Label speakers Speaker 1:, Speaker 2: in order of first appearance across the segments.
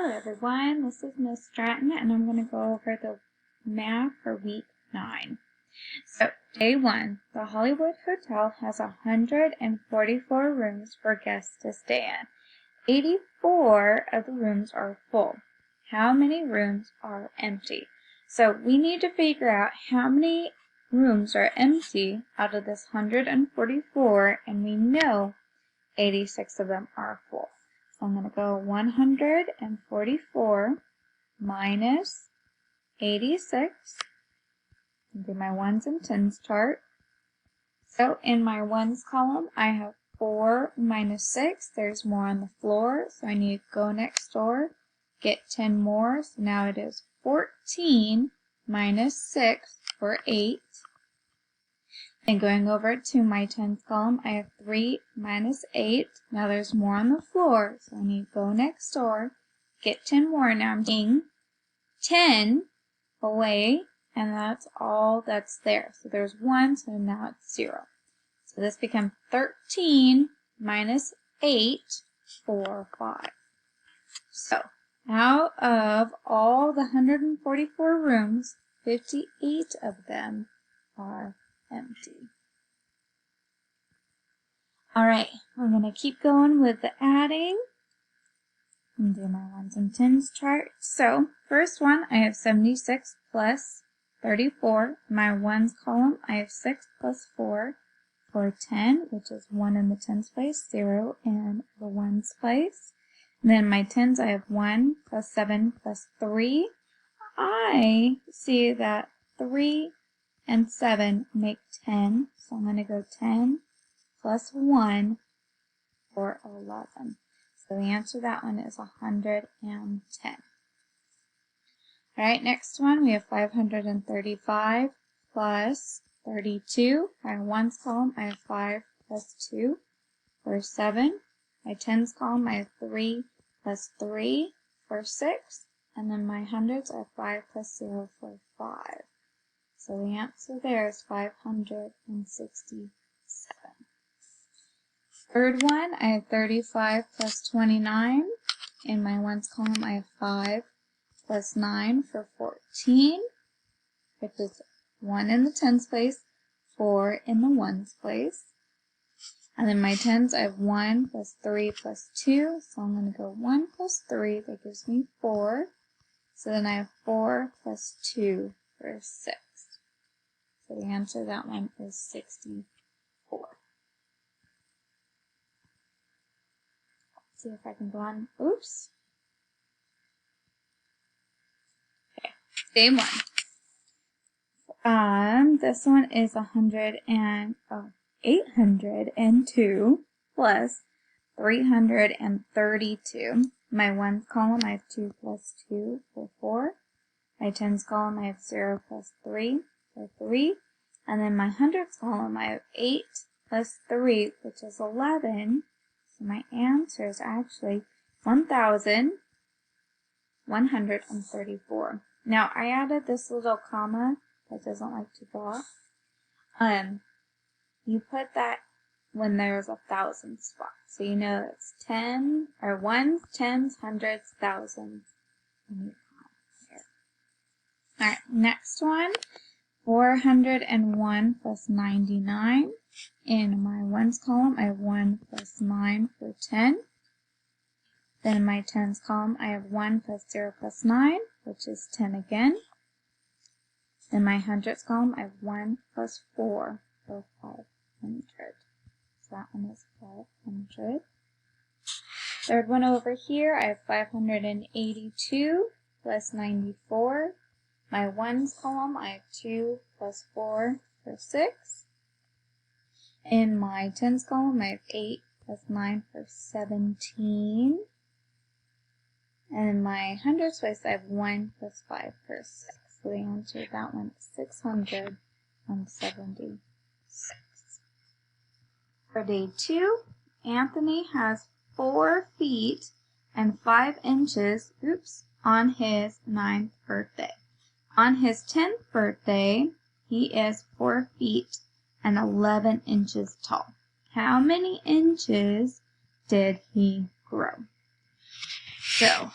Speaker 1: Hello everyone, this is Miss Stratton and I'm going to go over the math for week 9. So, day 1, the Hollywood Hotel has 144 rooms for guests to stay in. 84 of the rooms are full. How many rooms are empty? So, we need to figure out how many rooms are empty out of this 144, and we know 86 of them are full. So I'm going to go 144 minus 86 and do my ones and tens chart. So in my ones column, I have 4 minus 6. There's more on the floor, so I need to go next door, get 10 more. So now it is 14 minus 6 for 8. And going over to my tens column, I have 3 minus 8. Now there's more on the floor, so I need to go next door, get 10 more. Now I'm taking 10 away, and that's all that's there. So there's 1, so now it's 0. So this becomes 13 minus 8 for 5. So out of all the 144 rooms, 58 of them are empty. Alright, we're going to keep going with the adding and do my ones and tens chart. So, first one, I have 76 plus 34. My ones column, I have 6 plus 4 for 10, which is 1 in the tens place, 0 in the ones place. And then my tens, I have 1 plus 7 plus 3. I see that 3 and 7 make 10, so I'm going to go 10 plus 1 for 11. So the answer to that one is 110. Alright, next one, we have 535 plus 32. My ones column, I have 5 plus 2 for 7. My tens column, I have 3 plus 3 for 6. And then my hundreds, I have 5 plus 0 for 5. So the answer there is 567. Third one, I have 35 plus 29. In my ones column, I have 5 plus 9 for 14, which is 1 in the tens place, 4 in the ones place. And then my tens, I have 1 plus 3 plus 2, so I'm going to go 1 plus 3, that gives me 4. So then I have 4 plus 2 for 6. So the answer to that one is 64. Let's see if I can go on. Oops. Okay, day 1. This one is 802 plus 332. My ones column, I have 2 plus 2 for 4. My tens column, I have 0 plus 3 for 3. And then my hundreds column, I have 8 plus 3, which is 11. So my answer is actually 1,134. Now, I added this little comma that doesn't like to go off. You put that when there's 1,000 spots. So you know it's 10, or ones, tens, hundreds, thousands. Alright, next one. 401 plus 99. In my ones column, I have 1 plus 9 for 10. Then in my tens column, I have 1 plus 0 plus 9, which is 10 again. In my hundreds column, I have 1 plus 4 for 500. So that one is 500. Third one over here, I have 582 plus 94. My ones column, I have 2 plus 4 for 6. In my tens column, I have 8 plus 9 for 17. And in my hundreds place, I have 1 plus 5 for 6. So the answer to that one is 676. For day 2, Anthony has 4 feet and 5 inches, on his 9th birthday. On his 10th birthday, he is 4 feet and 11 inches tall. How many inches did he grow? So,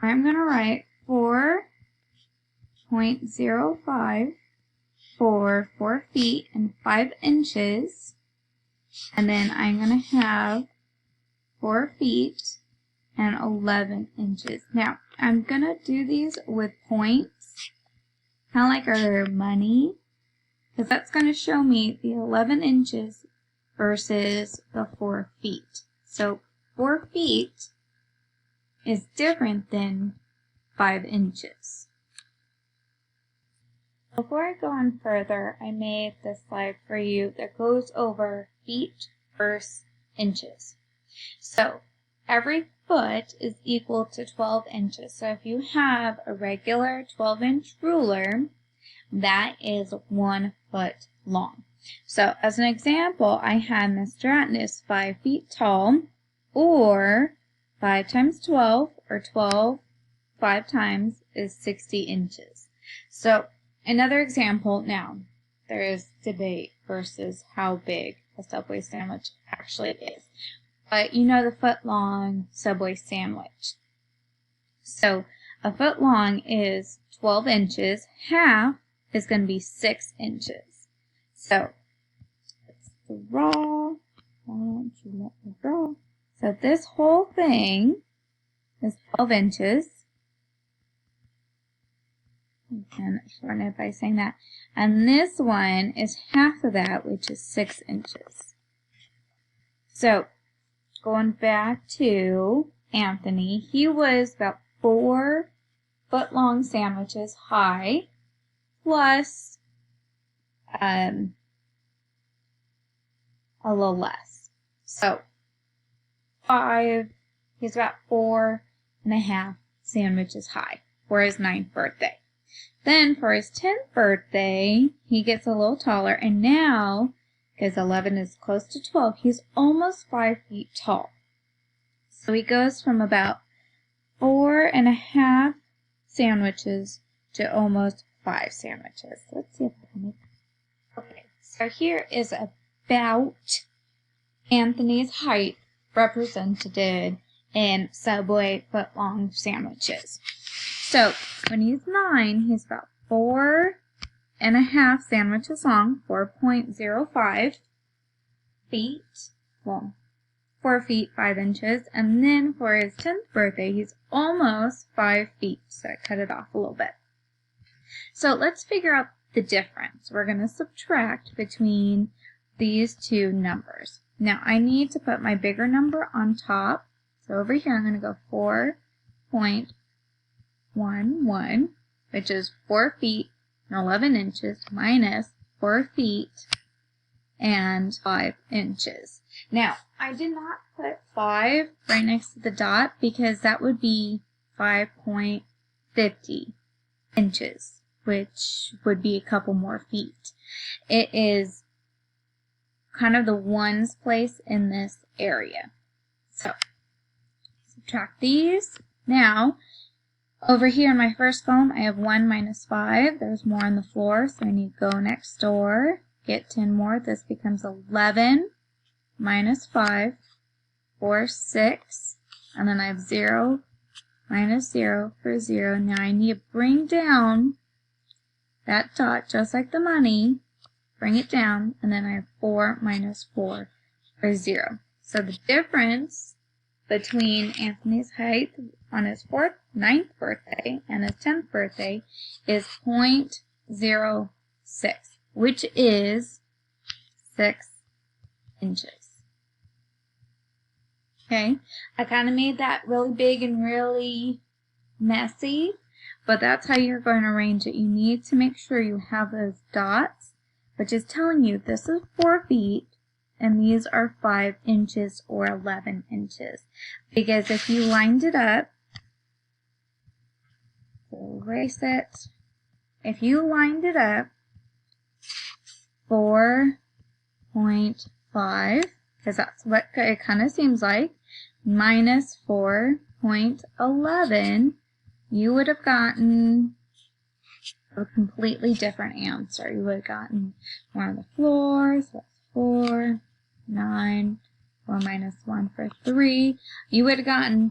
Speaker 1: I'm going to write 4.05 for 4 feet and 5 inches. And then I'm going to have 4 feet and 11 inches. Now, I'm going to do these with points, kind of like our money, because that's going to show me the 11 inches versus the 4 feet. So 4 feet is different than 5 inches. Before I go on further, I made this slide for you that goes over feet versus inches. So every foot is equal to 12 inches. So if you have a regular 12-inch ruler, that is 1 foot long. So as an example, I had Miss Stratton is 5 feet tall, or 5 times 12, or 12, 5 times is 60 inches. So another example, now there is debate versus how big a Subway sandwich actually is. But you know the foot-long Subway sandwich. So a foot long is 12 inches. Half is going to be 6 inches. So let's draw. Why don't you let me draw? So this whole thing is 12 inches. You can shorten it by saying that. And this one is half of that, which is 6 inches. So going back to Anthony, he was about 4 foot long sandwiches high, plus a little less. So 5, he's about 4.5 sandwiches high for his 9th birthday. Then for his 10th birthday, he gets a little taller, and now, because 11 is close to 12, he's almost 5 feet tall. So he goes from about 4.5 sandwiches to almost 5 sandwiches. Let's see if I can make it. Okay, so here is about Anthony's height represented in Subway foot-long sandwiches. So when he's 9, he's about 4.5 sandwiches long, 4.05 feet long, 4 feet 5 inches, and then for his 10th birthday, he's almost 5 feet, so I cut it off a little bit. So let's figure out the difference. We're going to subtract between these two numbers. Now I need to put my bigger number on top, so over here I'm going to go 4.11, which is 4 feet and 11 inches minus 4 feet and 5 inches. Now, I did not put 5 right next to the dot because that would be 5.50 inches, which would be a couple more feet. It is kind of the ones place in this area. So, subtract these. Now, over here in my first column, I have 1 minus 5. There's more on the floor, so I need to go next door, get 10 more. This becomes 11 minus 5, 4, 6, and then I have 0 minus 0 for 0. Now I need to bring down that dot just like the money, bring it down, and then I have 4 minus 4 for 0. So the difference between Anthony's height on his 9th birthday and his 10th birthday is 0.06, which is 6 inches. Okay, I kind of made that really big and really messy, but that's how you're going to arrange it. You need to make sure you have those dots, which is telling you this is 4 feet, and these are 5 inches or 11 inches. Because if you lined it up, so erase it, if you lined it up 4.5, because that's what it kind of seems like, minus 4.11, you would have gotten a completely different answer. You would have gotten more on the floor, so that's 4, 9, 4 minus 1 for 3. You would have gotten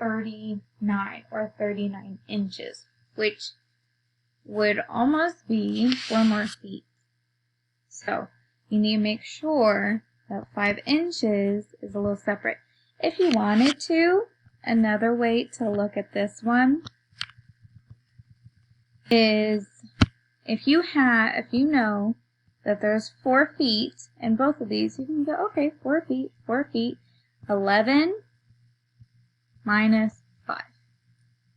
Speaker 1: 39 or 39 inches, which would almost be 4 more feet. So you need to make sure that 5 inches is a little separate. If you wanted to, another way to look at this one is if you know that there's 4 feet in both of these, you can go, okay, 4 feet, 11 minus 5.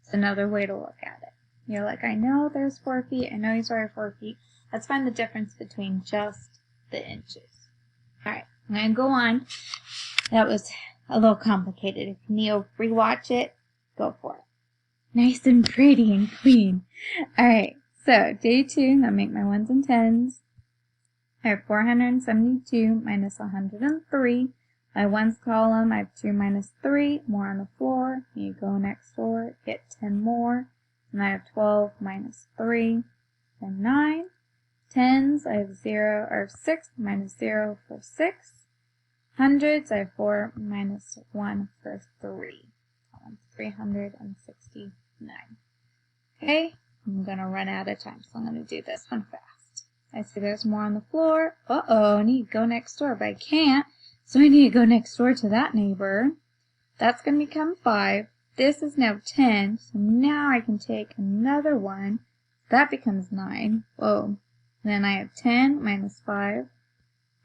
Speaker 1: It's another way to look at it. You're like, I know there's 4 feet, I know he's already 4 feet. Let's find the difference between just the inches. Alright, I'm going to go on. That was a little complicated. If you need to rewatch it, go for it. Nice and pretty and clean. Alright, so day 2, I'll make my 1s and 10s. I have 472 minus 103. My 1s column, I have 2 minus 3, more on the floor. You go next door, get 10 more. And I have 12 minus 3, and 9. 10s, I have 6 minus 0 for 6. Hundreds, I have 4 minus 1 for 3. 369. Okay, I'm going to run out of time, so I'm going to do this one fast. I see there's more on the floor. Uh-oh, I need to go next door, but I can't. So I need to go next door to that neighbor. That's going to become 5. This is now 10, so now I can take another one. That becomes 9. Whoa. Then I have 10 minus 5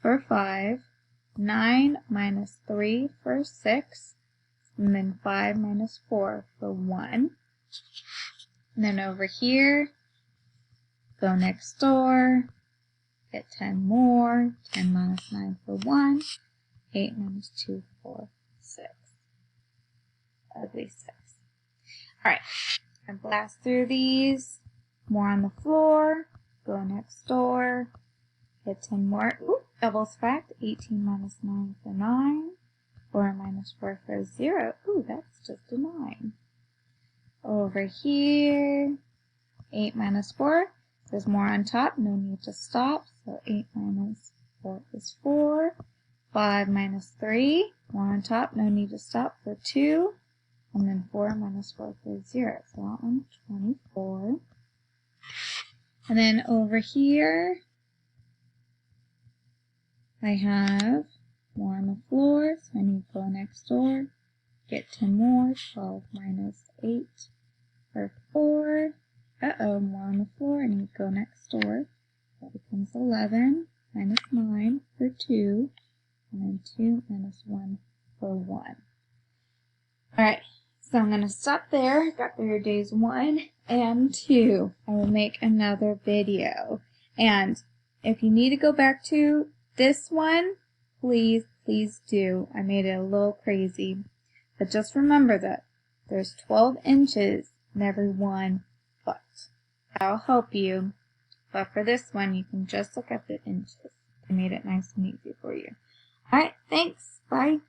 Speaker 1: for 5. 9 minus 3 for 6. And then 5 minus 4 for 1. And then over here, go next door, get 10 more. 10 minus 9 for 1. 8 minus 2 for 6. Ugly 6. Alright, I blast through these. More on the floor. Go next door. Get 10 more. Ooh, doubles fact. 18 minus 9 for 9. 4 minus 4 for 0. Ooh, that's just a 9. Over here. 8 minus 4. There's more on top. No need to stop. So 8 minus 4 is 4. 5 minus 3. More on top. No need to stop for 2. And then 4 minus 4 for 0. So that one, 24. And then over here, I have more on the floor, so I need to go next door, get 10 more. 12 minus 8 for 4. Uh-oh, more on the floor, I need to go next door. That becomes 11 minus 9 for 2. And then 2 minus 1 for 1. Alright. So I'm going to stop there. Got through days 1 and 2. I will make another video. And if you need to go back to this one, please do. I made it a little crazy. But just remember that there's 12 inches in every 1 foot. That'll help you. But for this one, you can just look at the inches. I made it nice and easy for you. Alright, thanks. Bye.